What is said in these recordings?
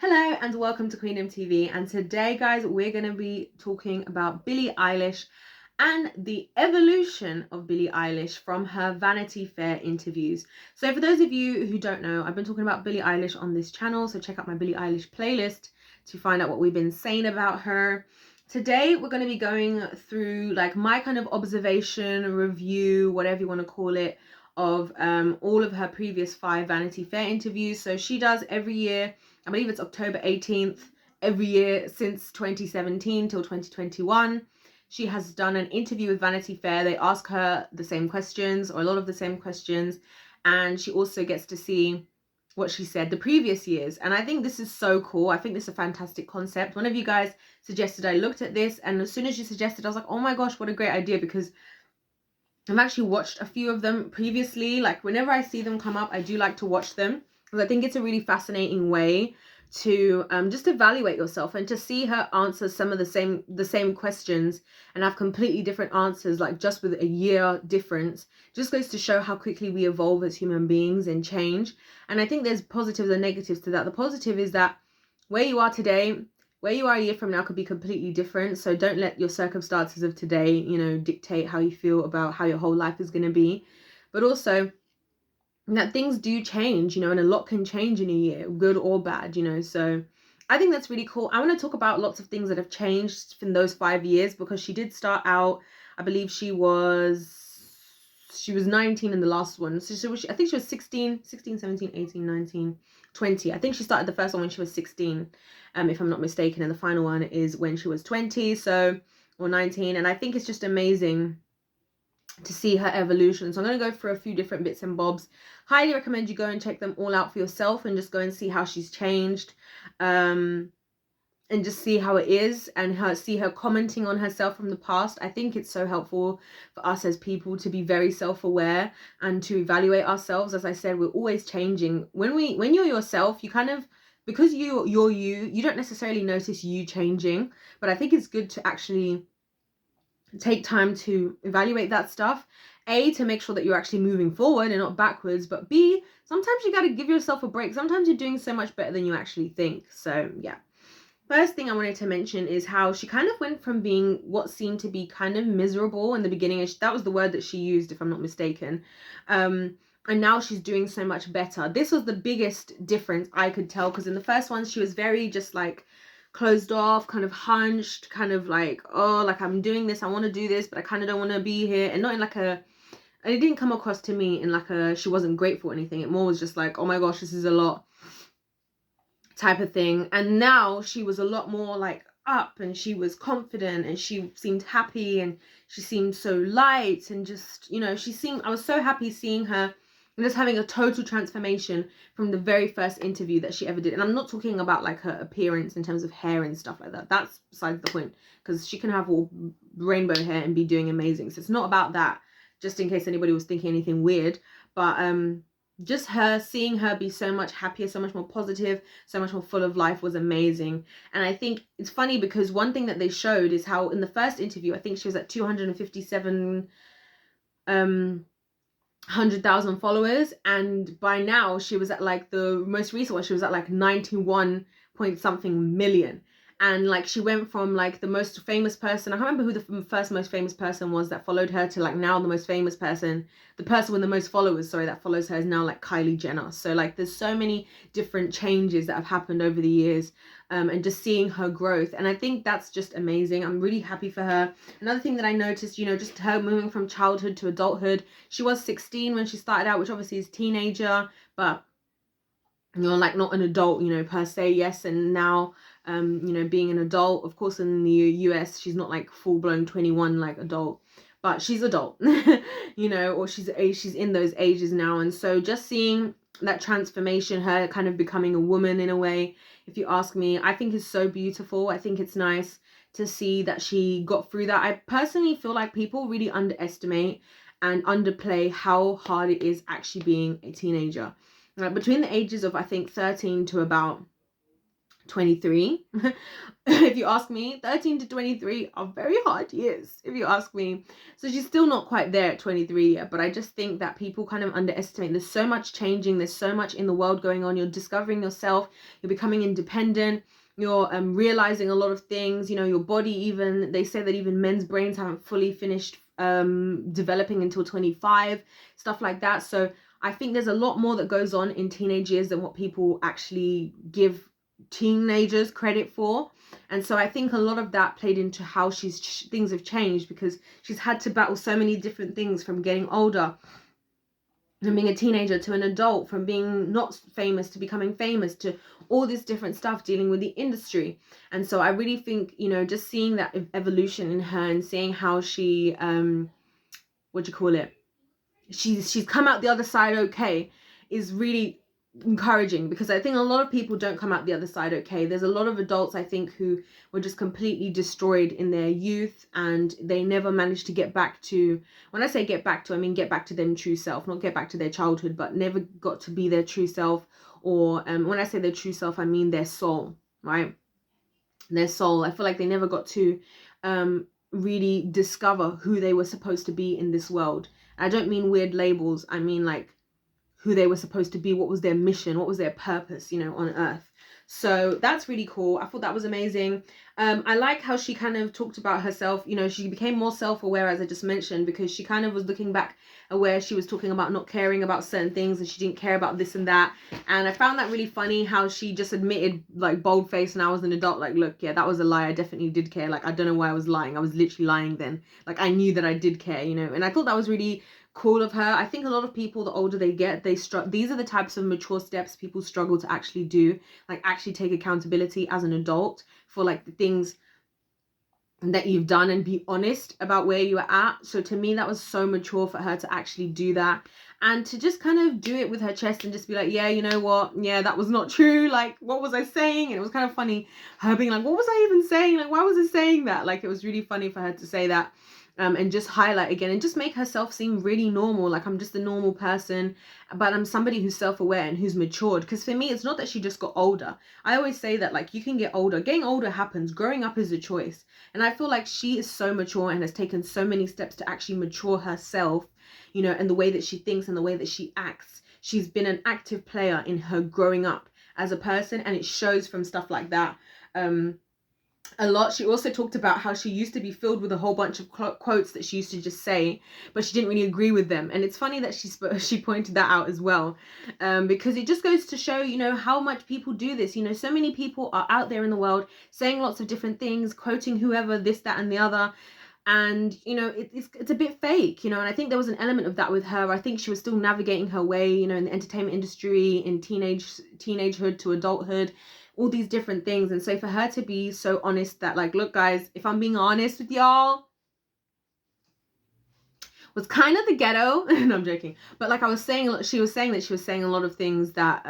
Hello and welcome to Queendom TV, and today guys we're going to be talking about Billie Eilish and the evolution of Billie Eilish from her Vanity Fair interviews. So for those of you who don't know, I've been talking about Billie Eilish on this channel, so check out my Billie Eilish playlist to find out what we've been saying about her. Today we're going to be going through like my kind of observation, review, whatever you want to call it, of all of her previous 5 Vanity Fair interviews. So she does every year, I believe it's October 18th, every year since 2017 till 2021. She has done an interview with Vanity Fair. They ask her the same questions, or a lot of the same questions, and she also gets to see what she said the previous years. And I think this is so cool. I think this is a fantastic concept. One of you guys suggested I looked at this, and as soon as you suggested, I was like, oh my gosh, what a great idea, because I've actually watched a few of them previously. Like whenever I see them come up, I do like to watch them because I think it's a really fascinating way to just evaluate yourself, and to see her answer some of the same questions and have completely different answers, like just with a year difference, just goes to show how quickly we evolve as human beings and change. And I think there's positives and negatives to that. The positive is that where you are today, where you are a year from now could be completely different. So don't let your circumstances of today, you know, dictate how you feel about how your whole life is going to be. But also that things do change, you know, and a lot can change in a year, good or bad, you know. So I think that's really cool. I want to talk about lots of things that have changed in those 5 years, because she did start out, I believe she was 19 in the last one. So I think she was 16, 17, 18, 19, 20. I think she started the first one when she was 16, if I'm not mistaken. And the final one is when she was 20, so, or 19. And I think it's just amazing to see her evolution. So I'm going to go through a few different bits and bobs. Highly recommend you go and check them all out for yourself and just go and see how she's changed. And just see how it is, and see her commenting on herself from the past. I think it's so helpful for us as people to be very self-aware and to evaluate ourselves. As I said, we're always changing. When you're yourself, you kind of, because you're you don't necessarily notice you changing, but I think it's good to actually take time to evaluate that stuff. A, to make sure that you're actually moving forward and not backwards, but B, sometimes you got to give yourself a break. Sometimes you're doing so much better than you actually think. So yeah. First thing I wanted to mention is how she kind of went from being what seemed to be kind of miserable in the beginning. That was the word that she used, if I'm not mistaken. And now she's doing so much better. This was the biggest difference I could tell, because in the first one, she was very just like closed off, kind of hunched, kind of like, oh, like I'm doing this, I want to do this, but I kind of don't want to be here. And not in like a, and it didn't come across to me in like a, she wasn't grateful or anything. It more was just like, oh my gosh, this is a lot type of thing. And now she was a lot more like up, and she was confident, and she seemed happy, and she seemed so light, and just, you know, I was so happy seeing her and just having a total transformation from the very first interview that she ever did. And I'm not talking about like her appearance in terms of hair and stuff like that. That's besides the point, because she can have all rainbow hair and be doing amazing. So it's not about that, just in case anybody was thinking anything weird. But just seeing her be so much happier, so much more positive, so much more full of life was amazing. And I think it's funny because one thing that they showed is how in the first interview, I think she was at 257 100,000 followers, and by now she was at like the most recent one, she was at like 91 point something million. And like she went from like the most famous person, I can't remember who the first most famous person was that followed her, to like now the most famous person, the person with the most followers, sorry, that follows her is now like Kylie Jenner. So like there's so many different changes that have happened over the years, and just seeing her growth. And I think that's just amazing. I'm really happy for her. Another thing that I noticed, you know, just her moving from childhood to adulthood. She was 16 when she started out, which obviously is teenager, but you're like not an adult, you know, per se. Yes. And now you know, being an adult, of course in the US she's not like full-blown 21 like adult, but she's adult, you know, or she's in those ages now. And so just seeing that transformation, her kind of becoming a woman in a way, if you ask me, I think is so beautiful. I think it's nice to see that she got through that. I personally feel like people really underestimate and underplay how hard it is actually being a teenager. Between the ages of I think 13 to about 23. If you ask me, 13 to 23 are very hard years, if you ask me. So she's still not quite there at 23 yet, but I just think that people kind of underestimate. There's so much changing, there's so much in the world going on. You're discovering yourself, you're becoming independent, you're realizing a lot of things, you know, your body. Even they say that even men's brains haven't fully finished developing until 25, stuff like that. So I think there's a lot more that goes on in teenage years than what people actually give teenagers credit for. And so I think a lot of that played into how things have changed, because she's had to battle so many different things, from getting older, from being a teenager to an adult, from being not famous to becoming famous, to all this different stuff, dealing with the industry. And so I really think, you know, just seeing that evolution in her and seeing how she she's come out the other side okay, is really encouraging, because I think a lot of people don't come out the other side okay. There's a lot of adults, I think, who were just completely destroyed in their youth, and they never managed to get back to, when I say get back to, I mean get back to their true self, not get back to their childhood, but never got to be their true self. Or when I say their true self, I mean their soul, right? Their soul. I feel like they never got to really discover who they were supposed to be in this world. I don't mean weird labels, I mean like who they were supposed to be, what was their mission, what was their purpose, you know, on earth. So that's really cool. I thought that was amazing. I like how she kind of talked about herself. You know, she became more self-aware, as I just mentioned, because she kind of was looking back at where she was talking about not caring about certain things, and she didn't care about this and that. And I found that really funny, how she just admitted, like, bold-faced, and I was an adult, like, look, yeah, that was a lie. I definitely did care. Like, I don't know why I was lying. I was literally lying then. Like, I knew that I did care, you know. And I thought that was really cool of her. I think a lot of people, the older they get, these are the types of mature steps people struggle to actually do, like actually take accountability as an adult for like the things that you've done, and be honest about where you are at. So to me, that was so mature for her to actually do that, and to just kind of do it with her chest and just be like, yeah, you know what, yeah, that was not true, like, what was I saying? And it was kind of funny, her being like, what was I even saying, like, why was I saying that? Like, it was really funny for her to say that. And just highlight again and just make herself seem really normal, like I'm just a normal person, but I'm somebody who's self-aware and who's matured. Because for me, it's not that she just got older. I always say that, like, you can get older. Getting older happens. Growing up is a choice. And I feel like she is so mature and has taken so many steps to actually mature herself, you know, and the way that she thinks and the way that she acts. She's been an active player in her growing up as a person, and it shows from stuff like that. A lot. She also talked about how she used to be filled with a whole bunch of quotes that she used to just say, but she didn't really agree with them. And it's funny that she pointed that out as well, because it just goes to show, you know, how much people do this. You know, so many people are out there in the world saying lots of different things, quoting whoever, this, that, and the other. And, you know, it's a bit fake, you know, and I think there was an element of that with her. I think she was still navigating her way, you know, in the entertainment industry, in teenagehood to adulthood, all these different things. And so for her to be so honest that, like, look guys, if I'm being honest with y'all, was kind of the ghetto. No, I'm joking, but like I was saying, she was saying a lot of things that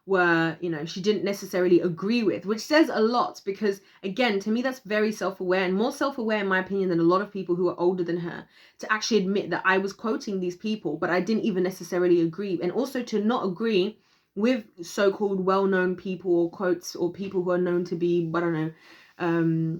were, you know, she didn't necessarily agree with, which says a lot, because again, to me, that's very self-aware, and more self-aware in my opinion than a lot of people who are older than her, to actually admit that I was quoting these people but I didn't even necessarily agree, and also to not agree with so-called well-known people or quotes, or people who are known to be, I don't know,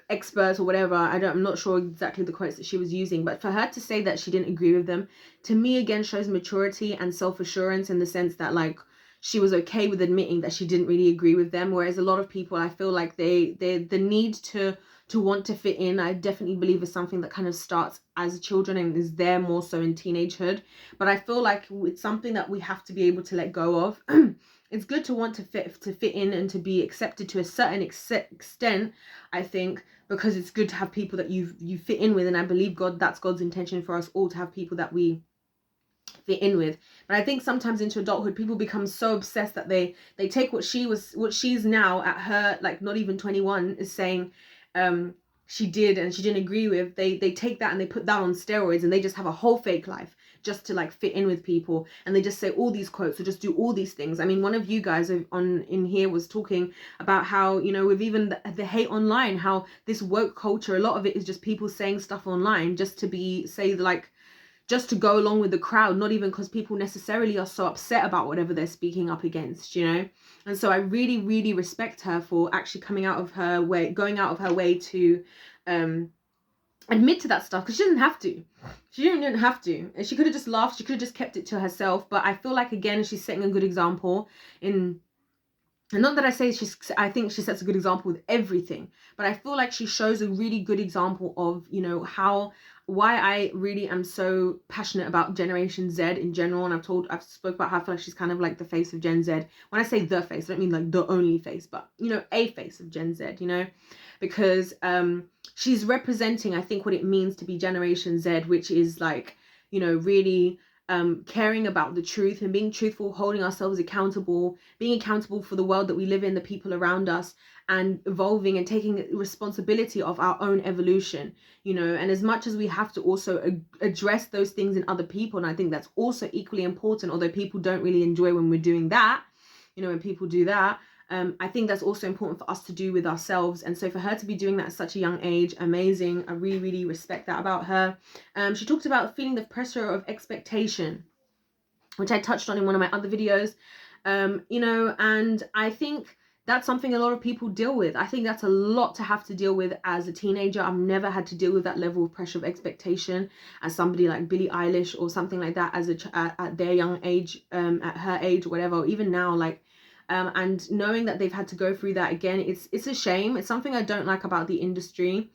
experts or whatever. I'm not sure exactly the quotes that she was using, but for her to say that she didn't agree with them, to me again shows maturity and self-assurance, in the sense that, like, she was okay with admitting that she didn't really agree with them. Whereas a lot of people, I feel like the need to want to fit in, I definitely believe, is something that kind of starts as children and is there more so in teenagehood. But I feel like it's something that we have to be able to let go of. It's good to want to fit in and to be accepted to a certain extent, I think, because it's good to have people that you fit in with, and I believe that's God's intention for us all, to have people that we fit in with. But I think sometimes into adulthood, people become so obsessed that they take what she's now at her, like, not even 21, is saying she did and she didn't agree with. They take that and they put that on steroids, and they just have a whole fake life just to, like, fit in with people, and they just say all these quotes or just do all these things. I mean, one of you guys in here was talking about how, you know, with even the hate online, how this woke culture, a lot of it is just people saying stuff online just to just to go along with the crowd, not even because people necessarily are so upset about whatever they're speaking up against, you know. And so I really, really respect her for actually going out of her way to admit to that stuff, because she doesn't have to. She didn't have to. And she could have just laughed. She could have just kept it to herself. But I feel like, again, she's setting a good example in... And not that I think she sets a good example with everything, but I feel like she shows a really good example of, you know, why I really am so passionate about Generation Z in general. And I've spoke about how I feel like she's kind of like the face of Gen Z. When I say the face, I don't mean like the only face, but, you know, a face of Gen Z, you know, because she's representing, I think, what it means to be Generation Z, which is like, you know, really caring about the truth and being truthful, holding ourselves accountable, being accountable for the world that we live in, the people around us, and evolving and taking responsibility of our own evolution, you know. And as much as we have to also address those things in other people, and I think that's also equally important, although people don't really enjoy when we're doing that, you know, when people do that, I think that's also important for us to do with ourselves. And so for her to be doing that at such a young age, amazing. I really, really respect that about her. She talked about feeling the pressure of expectation, which I touched on in one of my other videos, you know, and I think that's something a lot of people deal with. I think that's a lot to have to deal with as a teenager. I've never had to deal with that level of pressure of expectation as somebody like Billie Eilish or something like that as at their young age, at her age or whatever, or even now, like, and knowing that they've had to go through that again, it's a shame. It's something I don't like about the industry.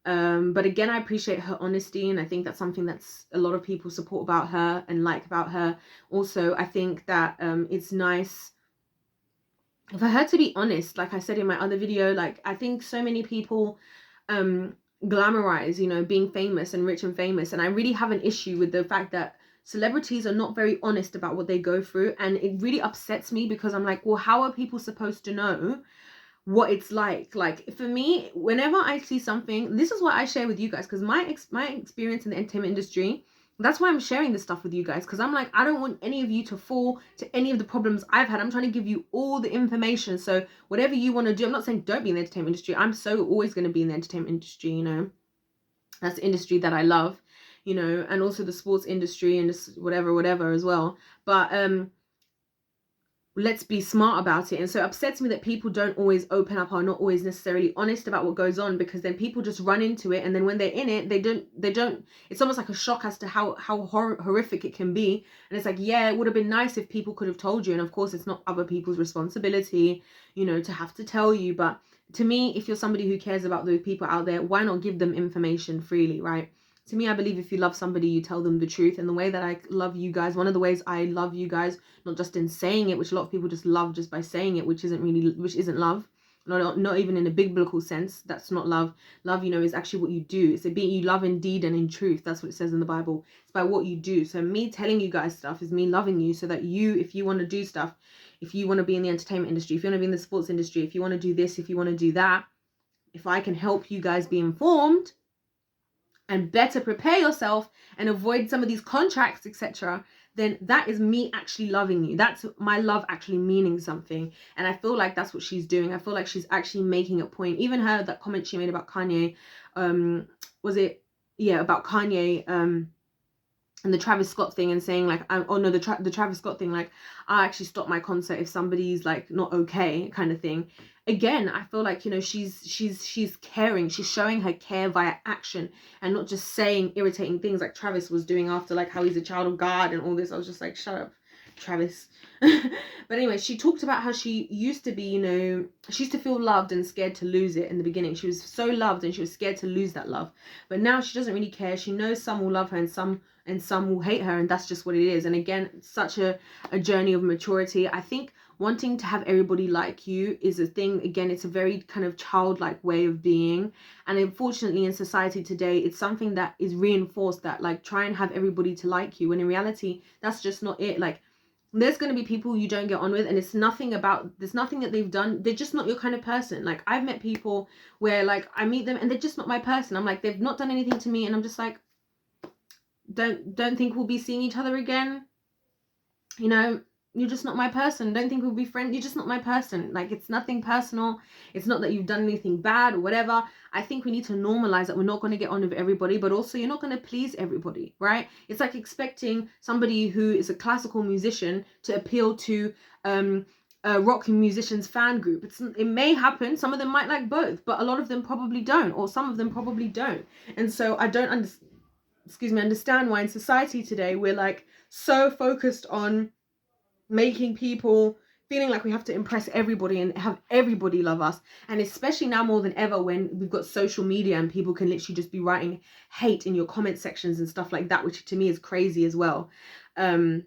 But again, I appreciate her honesty, and I think that's something that's a lot of people support about her and like about her. Also, I think that it's nice for her to be honest. Like I said in my other video, like, I think so many people glamorize, you know, being famous and rich and famous, and I really have an issue with the fact that celebrities are not very honest about what they go through, and it really upsets me, because I'm like, well, how are people supposed to know what it's like? Like, for me, whenever I see something, this is what I share with you guys, because my experience in the entertainment industry, that's why I'm sharing this stuff with you guys, because I'm like, I don't want any of you to fall to any of the problems I've had. I'm trying to give you all the information. So whatever you want to do, I'm not saying don't be in the entertainment industry. I'm so always going to be in the entertainment industry, you know. That's the industry that I love, you know, and also the sports industry and just whatever as well. But let's be smart about it. And so it upsets me that people don't always open up, or not always necessarily honest about what goes on, because then people just run into it, and then when they're in it, they don't it's almost like a shock as to how horrific it can be. And it's like, yeah, it would have been nice if people could have told you, and of course it's not other people's responsibility, you know, to have to tell you. But to me, if you're somebody who cares about those people out there, why not give them information freely, right? To me, I believe if you love somebody, you tell them the truth. And the way that I love you guys, one of the ways I love you guys, not just in saying it, which a lot of people just love just by saying it, which isn't love. Not even in a biblical sense. That's not love. Love, you know, is actually what you do. It's you love in deed and in truth. That's what it says in the Bible. It's by what you do. So me telling you guys stuff is me loving you, so that you, if you want to do stuff, if you want to be in the entertainment industry, if you want to be in the sports industry, if you want to do this, if you want to do that, if I can help you guys be informed and better prepare yourself and avoid some of these contracts, etc., then that is me actually loving you. That's my love actually meaning something. And I feel like that's what she's doing. I feel like she's actually making a point. Even her, that comment she made about Kanye, about Kanye, and the Travis Scott thing, and saying like, the Travis Scott thing, like, I actually stop my concert if somebody's like not okay, kind of thing. Again, I feel like, you know, she's caring. She's showing her care via action, and not just saying irritating things like Travis was doing after, like, how he's a child of God and all this. I was just like, shut up, Travis. But anyway, she talked about how she used to be, you know, she used to feel loved and scared to lose it in the beginning. She was so loved and she was scared to lose that love. But now she doesn't really care. She knows some will love her and some will hate her, and that's just what it is. And again, such a journey of maturity. I think wanting to have everybody like you is a thing. Again, it's a very kind of childlike way of being, and unfortunately in society today, it's something that is reinforced, that like, try and have everybody to like you, when in reality that's just not it. Like, there's going to be people you don't get on with, and there's nothing that they've done. They're just not your kind of person. Like, I've met people where, like, I meet them and they're just not my person. I'm like, they've not done anything to me, and I'm just like, don't think we'll be seeing each other again. You know, you're just not my person. Don't think we'll be friends. You're just not my person. Like, it's nothing personal. It's not that you've done anything bad or whatever. I think we need to normalize that we're not going to get on with everybody, but also you're not going to please everybody, right? It's like expecting somebody who is a classical musician to appeal to rock musicians fan group. It may happen. Some of them might like both, but a lot of them probably don't, or some of them probably don't. And so I don't understand why in society today we're like so focused on making people feeling like we have to impress everybody and have everybody love us. And especially now more than ever, when we've got social media and people can literally just be writing hate in your comment sections and stuff like that, which to me is crazy as well. And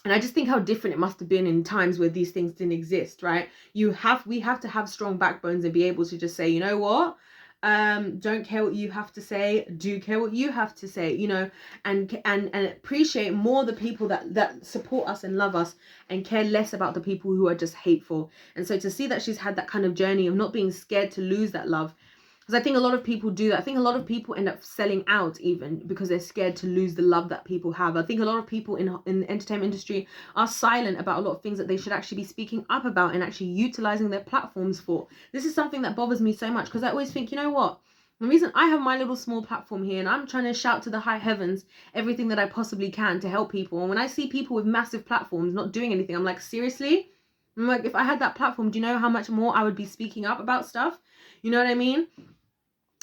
I just think how different it must have been in times where these things didn't exist, right? We have to have strong backbones and be able to just say, you know what? Don't care what you have to say, do care what you have to say, you know, and appreciate more the people that support us and love us, and care less about the people who are just hateful. And so to see that she's had that kind of journey of not being scared to lose that love, because I think a lot of people do that. I think a lot of people end up selling out even because they're scared to lose the love that people have. I think a lot of people in the entertainment industry are silent about a lot of things that they should actually be speaking up about and actually utilizing their platforms for. This is something that bothers me so much, because I always think, you know what? The reason I have my little small platform here and I'm trying to shout to the high heavens everything that I possibly can to help people. And when I see people with massive platforms not doing anything, I'm like, seriously? I'm like, if I had that platform, do you know how much more I would be speaking up about stuff? You know what I mean?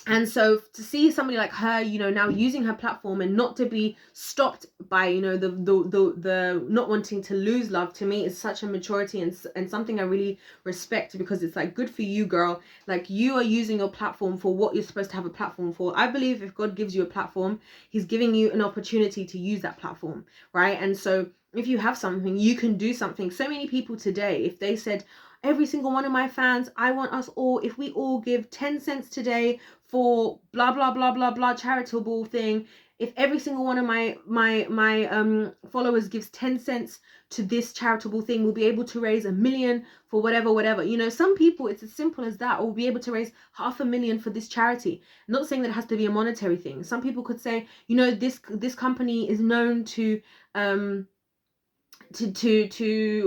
And so to see somebody like her, you know, now using her platform and not to be stopped by, you know, the not wanting to lose love, to me is such a maturity and something I really respect, because it's like, good for you, girl. Like, you are using your platform for what you're supposed to have a platform for. I believe if God gives you a platform, he's giving you an opportunity to use that platform, right? And so if you have something, you can do something. So many people today, if they said, every single one of my fans, I want us all, if we all give 10 cents today for blah blah blah blah blah charitable thing, if every single one of my followers gives 10 cents to this charitable thing, we'll be able to raise $1 million for whatever. You know, some people, it's as simple as that, or we'll be able to raise $500,000 for this charity. I'm not saying that it has to be a monetary thing. Some people could say, you know, this company is known to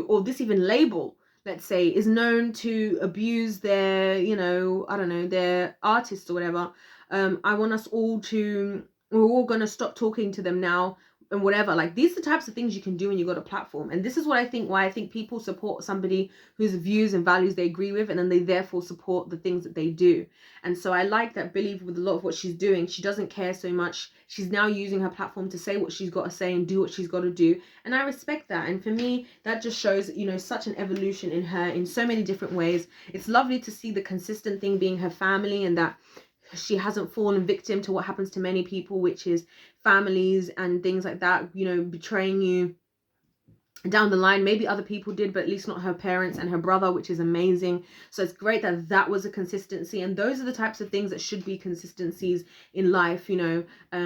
or this even label, let's say, is known to abuse their, you know, I don't know, their artists or whatever. I want us all to, we're all going to stop talking to them now and whatever. Like, these are the types of things you can do when you've got a platform. And this is what I think, why I think people support somebody whose views and values they agree with, and then they therefore support the things that they do. And so I like that Billie, with a lot of what she's doing, she doesn't care so much. She's now using her platform to say what she's got to say and do what she's got to do. And I respect that. And for me, that just shows, you know, such an evolution in her in so many different ways. It's lovely to see the consistent thing being her family, and that she hasn't fallen victim to what happens to many people, which is families and things like that, you know, betraying you down the line. Maybe other people did, but at least not her parents and her brother, which is amazing. So it's great that that was a consistency, and those are the types of things that should be consistencies in life. You know,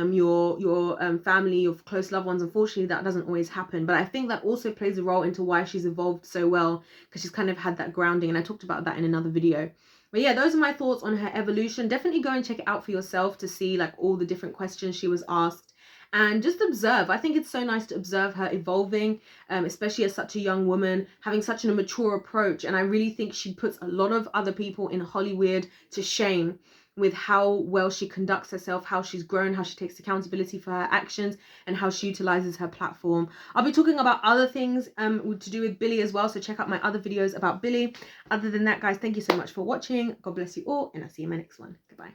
your family, your close loved ones. Unfortunately, that doesn't always happen, but I think that also plays a role into why she's evolved so well, because she's kind of had that grounding, and I talked about that in another video. But yeah, those are my thoughts on her evolution. Definitely go and check it out for yourself to see like all the different questions she was asked, and just observe. I think it's so nice to observe her evolving, especially as such a young woman, having such a mature approach. And I really think she puts a lot of other people in Hollywood to shame with how well she conducts herself, how she's grown, how she takes accountability for her actions, and how she utilizes her platform. I'll be talking about other things to do with Billie as well, so check out my other videos about Billie. Other than that, guys, thank you so much for watching. God bless you all, and I'll see you in my next one. Goodbye.